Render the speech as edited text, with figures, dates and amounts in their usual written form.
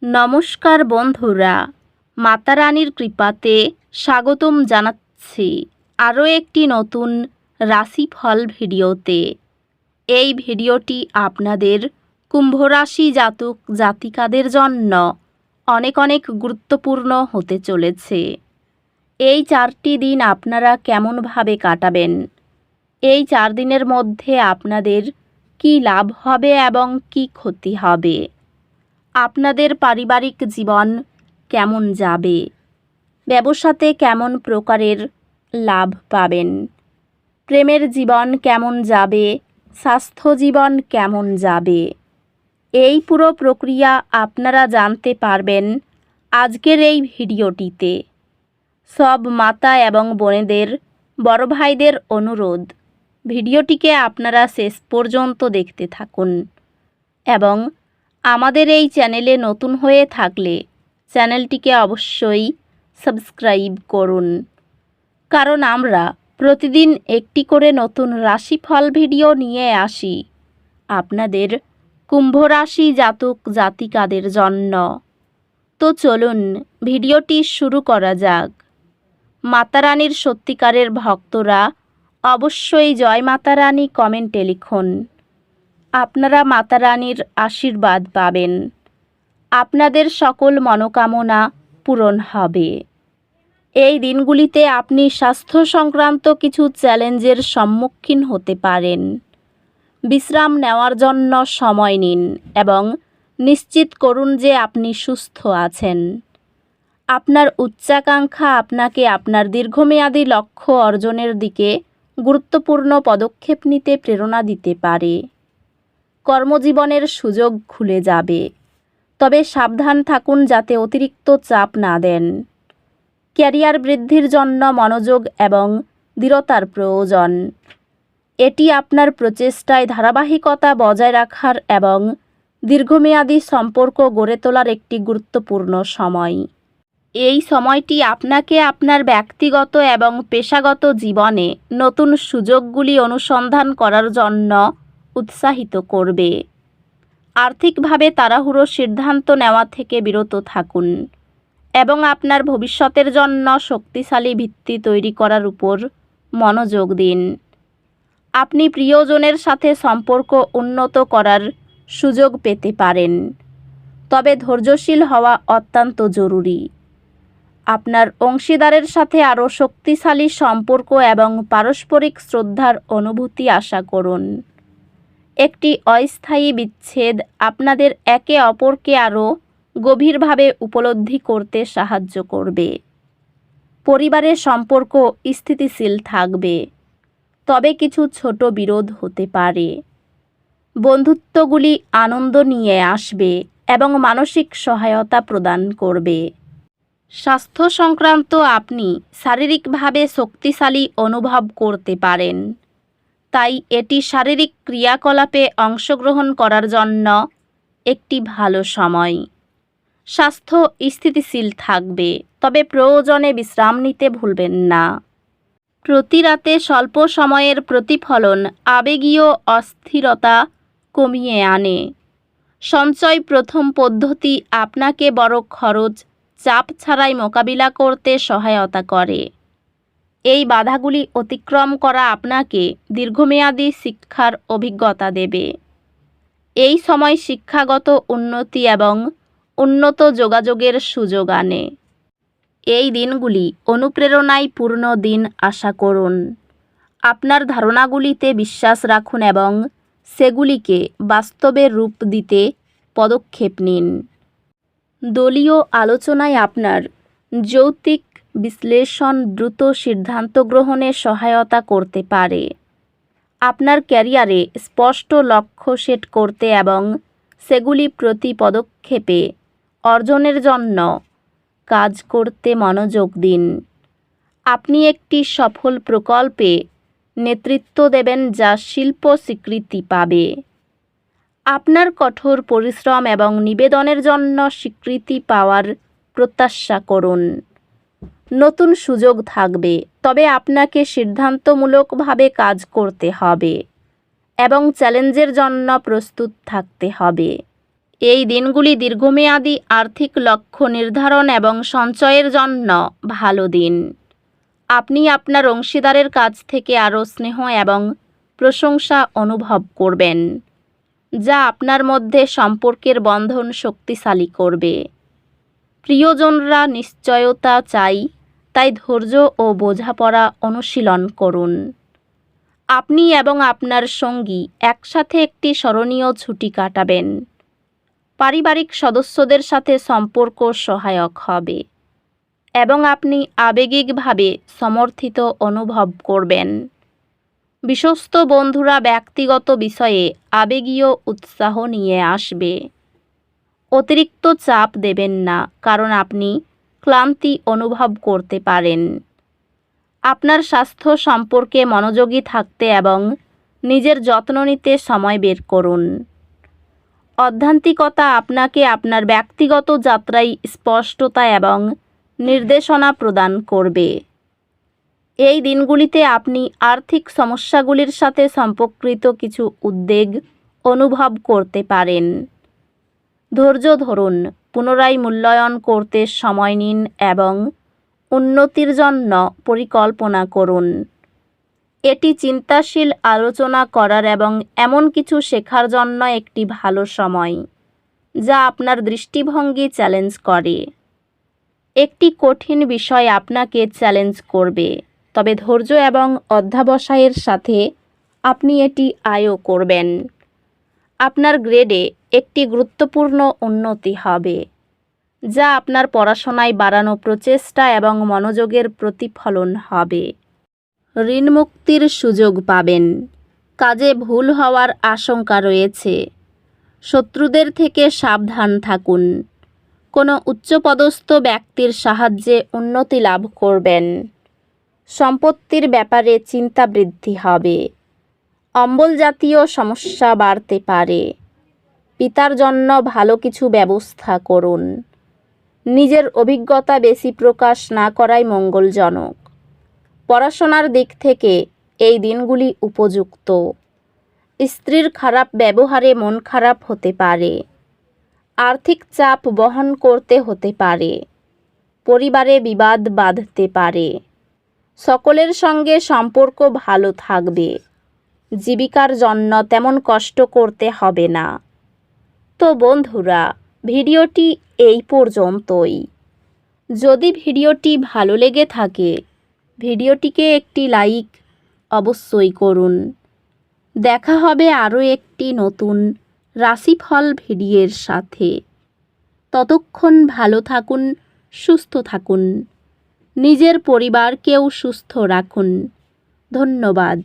নমস্কার বন্ধুরা, মাতা রানীর কৃপাতে স্বাগতম জানাচ্ছি আরও একটি নতুন রাশিফল ভিডিওতে। এই ভিডিওটি আপনাদের কুম্ভ রাশি জাতক জাতিকাদের জন্য অনেক অনেক গুরুত্বপূর্ণ হতে চলেছে। এই 4টি দিন আপনারা কেমনভাবে কাটাবেন, এই 4 দিনের মধ্যে আপনাদের কী লাভ হবে এবং কী ক্ষতি হবে, আপনাদের পারিবারিক জীবন কেমন যাবে, ব্যবসাতে কেমন প্রকারের লাভ পাবেন, প্রেমের জীবন কেমন যাবে, স্বাস্থ্য জীবন কেমন যাবে, এই পুরো প্রক্রিয়া আপনারা জানতে পারবেন আজকের এই ভিডিওটিতে। সব মাতা এবং বোনেদের, বড় ভাইদের অনুরোধ, ভিডিওটিকে আপনারা শেষ পর্যন্ত দেখতে থাকুন এবং আমাদের এই চ্যানেলে নতুন হয়ে থাকলে চ্যানেলটিকে অবশ্যই সাবস্ক্রাইব করুন, কারণ আমরা প্রতিদিন একটি করে নতুন রাশিফল ভিডিও নিয়ে আসি আপনাদের কুম্ভ রাশি জাতক জাতিকাদের জন্য। তো চলুন ভিডিওটি শুরু করা যাক। মাতা রানীর সত্যিকারের ভক্তরা অবশ্যই জয় মাতা রানী কমেন্টে লিখুন। আপনারা মাতা রানীর আশীর্বাদ পাবেন, আপনাদের সকল মনোকামনা পূরণ হবে। এই দিনগুলিতে আপনি স্বাস্থ্য সংক্রান্ত কিছু চ্যালেঞ্জের সম্মুখীন হতে পারেন। বিশ্রাম নেওয়ার জন্য সময় নিন এবং নিশ্চিত করুন যে আপনি সুস্থ আছেন। আপনার উচ্চাকাঙ্ক্ষা আপনাকে আপনার দীর্ঘমেয়াদী লক্ষ্য অর্জনের দিকে গুরুত্বপূর্ণ পদক্ষেপ নিতে প্রেরণা দিতে পারে। কর্মজীবনের সুযোগ খুলে যাবে, তবে সাবধান থাকুন যাতে অতিরিক্ত চাপ না দেন। ক্যারিয়ার বৃদ্ধির জন্য মনোযোগ এবং দৃঢ়তার প্রয়োজন। এটি আপনার প্রচেষ্টায় ধারাবাহিকতা বজায় রাখার এবং দীর্ঘমেয়াদী সম্পর্ক গড়ে তোলার একটি গুরুত্বপূর্ণ সময়। এই সময়টি আপনাকে আপনার ব্যক্তিগত এবং পেশাগত জীবনে নতুন সুযোগগুলি অনুসন্ধান করার জন্য উৎসাহিত করবে। আর্থিকভাবে তাড়াহুড়ো সিদ্ধান্ত নেওয়া থেকে বিরত থাকুন এবং আপনার ভবিষ্যতের জন্য শক্তিশালী ভিত্তি তৈরি করার উপর মনোযোগ দিন। আপনি প্রিয়জনের সাথে সম্পর্ক উন্নত করার সুযোগ পেতে পারেন, তবে ধৈর্যশীল হওয়া অত্যন্ত জরুরি। আপনার অংশীদারের সাথে আরও শক্তিশালী সম্পর্ক এবং পারস্পরিক শ্রদ্ধার অনুভূতি আশা করুন। একটি অস্থায়ী বিচ্ছেদ আপনাদের একে অপরকে আরও গভীরভাবে উপলব্ধি করতে সাহায্য করবে। পরিবারের সম্পর্ক স্থিতিশীল থাকবে, তবে কিছু ছোট বিরোধ হতে পারে। বন্ধুত্বগুলি আনন্দ নিয়ে আসবে এবং মানসিক সহায়তা প্রদান করবে। স্বাস্থ্য সংক্রান্ত আপনি শারীরিকভাবে শক্তিশালী অনুভব করতে পারেন, তাই এটি শারীরিক ক্রিয়াকলাপে অংশগ্রহণ করার জন্য একটি ভালো সময়। স্বাস্থ্য স্থিতিশীল থাকবে, তবে প্রয়োজনে বিশ্রাম নিতে ভুলবেন না। প্রতি রাতে স্বল্প সময়ের প্রতিফলন আবেগীয় অস্থিরতা কমিয়ে আনে। সঞ্চয় প্রথম পদ্ধতি আপনাকে বড় খরচ চাপ ছাড়াই মোকাবিলা করতে সহায়তা করে। এই বাধাগুলি অতিক্রম করা আপনাকে দীর্ঘমেয়াদী শিক্ষার অভিজ্ঞতা দেবে। এই সময় শিক্ষাগত উন্নতি এবং উন্নত যোগাযোগের সুযোগ আনে। এই দিনগুলি অনুপ্রেরণায় পূর্ণ দিন আশা করুন। আপনার ধারণাগুলিতে বিশ্বাস রাখুন এবং সেগুলিকে বাস্তবে রূপ দিতে পদক্ষেপ নিন। দলীয় আলোচনায় আপনার যৌক্তিক বিশ্লেষণ দ্রুত সিদ্ধান্ত গ্রহণে সহায়তা করতে পারে। আপনার ক্যারিয়ারে স্পষ্ট লক্ষ্য সেট করতে এবং সেগুলি প্রতি পদক্ষেপে অর্জনের জন্য কাজ করতে মনোযোগ দিন। আপনি একটি সফল প্রকল্পে নেতৃত্ব দেবেন যা শিল্প স্বীকৃতি পাবে। আপনার কঠোর পরিশ্রম এবং নিবেদনের জন্য স্বীকৃতি পাওয়ার প্রত্যাশা করুন। নতুন সুযোগ থাকবে, তবে আপনাকে সিদ্ধান্তমূলকভাবে কাজ করতে হবে এবং চ্যালেঞ্জের জন্য প্রস্তুত থাকতে হবে। এই দিনগুলি দীর্ঘমেয়াদী আর্থিক লক্ষ্য নির্ধারণ এবং সঞ্চয়ের জন্য ভালো দিন। আপনি আপনার অংশীদারের কাছ থেকে আরও স্নেহ এবং প্রশংসা অনুভব করবেন, যা আপনার মধ্যে সম্পর্কের বন্ধন শক্তিশালী করবে। প্রিয়জনরা নিশ্চয়তা চাই, তাই ধৈর্য ও বোঝাপড়া অনুশীলন করুন। আপনি এবং আপনার সঙ্গী একসাথে একটি স্মরণীয় ছুটি কাটাবেন। পারিবারিক সদস্যদের সাথে সম্পর্ক সহায়ক হবে এবং আপনি আবেগিকভাবে সমর্থিত অনুভব করবেন। বিশ্বস্ত বন্ধুরা ব্যক্তিগত বিষয়ে আবেগীয় উৎসাহ নিয়ে আসবে। অতিরিক্ত চাপ দেবেন না, কারণ আপনি ক্লান্তি অনুভব করতে পারেন। আপনার স্বাস্থ্য সম্পর্কে মনোযোগী থাকতে এবং নিজের যত্ন নিতে সময় বের করুন। আধ্যাত্মিকতা আপনাকে আপনার ব্যক্তিগত যাত্রায় স্পষ্টতা এবং নির্দেশনা প্রদান করবে। এই দিনগুলিতে আপনি আর্থিক সমস্যাগুলির সাথে সম্পর্কিত কিছু উদ্বেগ অনুভব করতে পারেন। ধৈর্য ধরুন, পুনরায় মূল্যায়ন করতে সময় নিন এবং উন্নতির জন্য পরিকল্পনা করুন। এটি চিন্তাশীল আলোচনা করার এবং এমন কিছু শেখার জন্য একটি ভালো সময়, যা আপনার দৃষ্টিভঙ্গি চ্যালেঞ্জ করে। একটি কঠিন বিষয় আপনাকে চ্যালেঞ্জ করবে, তবে ধৈর্য এবং অধ্যবসায়ের সাথে আপনি এটি আয়ও করবেন। আপনার গ্রেডে একটি গুরুত্বপূর্ণ উন্নতি হবে, যা আপনার পড়াশোনায় বাড়ানো প্রচেষ্টা এবং মনোযোগের প্রতিফলন হবে। ঋণ মুক্তির সুযোগ পাবেন। কাজে ভুল হওয়ার আশঙ্কা রয়েছে। শত্রুদের থেকে সাবধান থাকুন। কোনো উচ্চপদস্থ ব্যক্তির সাহায্যে উন্নতি লাভ করবেন। সম্পত্তির ব্যাপারে চিন্তা বৃদ্ধি হবে। অম্বল জাতীয় সমস্যা বাড়তে পারে। পিতার জন্য ভালো কিছু ব্যবস্থা করুন। নিজের অভিজ্ঞতা বেশি প্রকাশ না করাই মঙ্গলজনক। পড়াশোনার দিক থেকে এই দিনগুলি উপযুক্ত। স্ত্রীর খারাপ ব্যবহারে মন খারাপ হতে পারে। আর্থিক চাপ বহন করতে হতে পারে। পরিবারে বিবাদ বাঁধতে পারে। সকলের সঙ্গে সম্পর্ক ভালো থাকবে। জীবিকার জন্য তেমন কষ্ট করতে হবে না। তো বন্ধুরা, ভিডিওটি এই পর্যন্তই। যদি ভিডিওটি ভালো লেগে থাকে, ভিডিওটিকে একটি লাইক অবশ্যই করুন। দেখা হবে আরও একটি নতুন রাশিফল ভিডিওর সাথে। ততক্ষণ ভালো থাকুন, সুস্থ থাকুন। নিজের পরিবারকেও সুস্থ রাখুন। ধন্যবাদ।